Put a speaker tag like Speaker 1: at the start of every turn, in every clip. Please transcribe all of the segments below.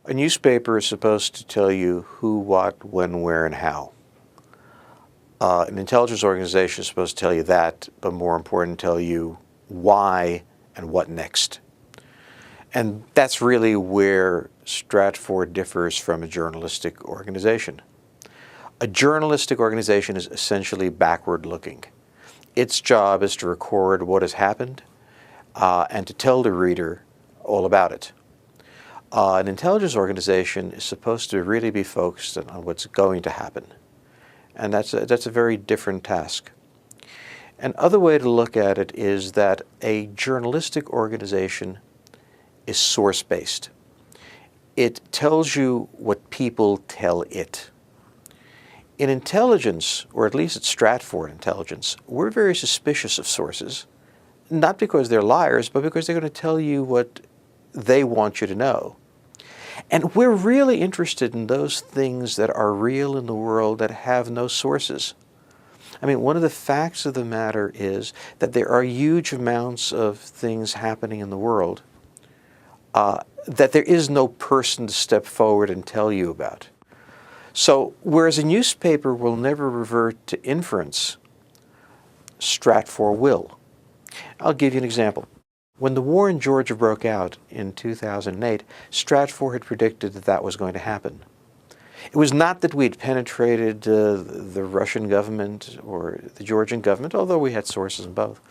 Speaker 1: A newspaper is supposed to tell you who, what, when, where, and how. An intelligence organization is supposed to tell you that, but more important, tell you why and what next. And that's really where Stratfor differs from a journalistic organization. A journalistic organization is essentially backward-looking. Its job is to record what has happened and to tell the reader all about it. An intelligence organization is supposed to really be focused on what's going to happen. And that's a very different task. Another way to look at it is that a journalistic organization is source-based. It tells you what people tell it. In intelligence, or at least at Stratfor Intelligence, we're very suspicious of sources, not because they're liars, but because they're going to tell you what they want you to know. And we're really interested in those things that are real in the world that have no sources. I mean, one of the facts of the matter is that there are huge amounts of things happening in the world that there is no person to step forward and tell you about. So, whereas a newspaper will never revert to inference, Stratfor will. I'll give you an example. When the war in Georgia broke out in 2008, Stratfor had predicted that that was going to happen. It was not that we had penetrated the Russian government or the Georgian government, although we had sources in both.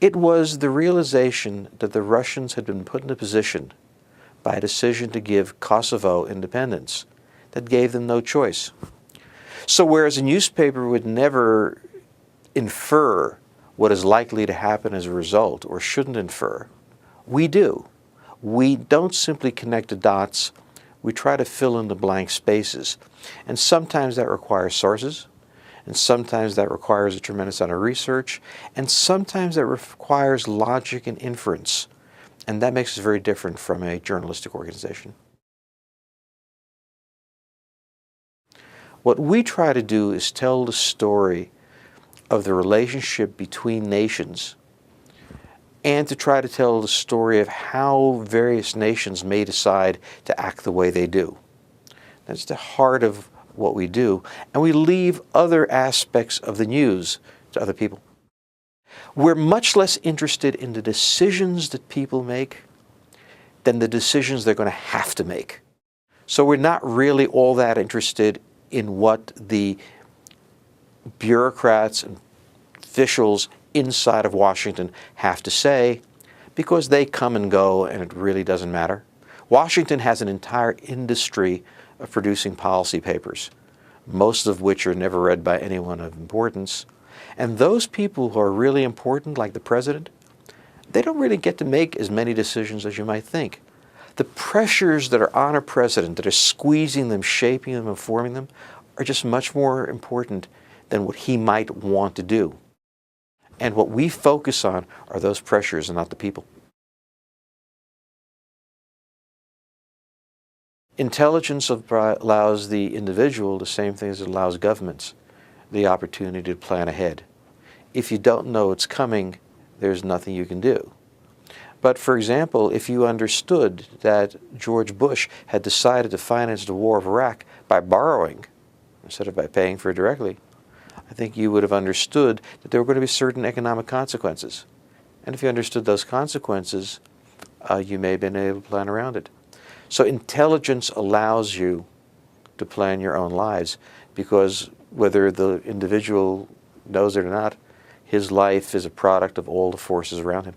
Speaker 1: It was the realization that the Russians had been put in a position by a decision to give Kosovo independence that gave them no choice. So whereas a newspaper would never infer what is likely to happen as a result, or shouldn't infer, we do. We don't simply connect the dots, we try to fill in the blank spaces. And sometimes that requires sources, and sometimes that requires a tremendous amount of research, and sometimes that requires logic and inference. And that makes us very different from a journalistic organization. What we try to do is tell the story of the relationship between nations and to try to tell the story of how various nations may decide to act the way they do. That's the heart of what we do, and we leave other aspects of the news to other people. We're much less interested in the decisions that people make than the decisions they're going to have to make. So we're not really all that interested in what the bureaucrats and officials inside of Washington have to say, because they come and go and it really doesn't matter. Washington has an entire industry of producing policy papers, most of which are never read by anyone of importance. And those people who are really important, like the president, they don't really get to make as many decisions as you might think. The pressures that are on a president, that are squeezing them, shaping them, informing them, are just much more important than what he might want to do. And what we focus on are those pressures and not the people. Intelligence allows the individual the same thing as it allows governments, the opportunity to plan ahead. If you don't know it's coming, there's nothing you can do. But for example, if you understood that George Bush had decided to finance the war of Iraq by borrowing instead of by paying for it directly, I think you would have understood that there were going to be certain economic consequences. And if you understood those consequences, you may have been able to plan around it. So intelligence allows you to plan your own lives, because whether the individual knows it or not, his life is a product of all the forces around him.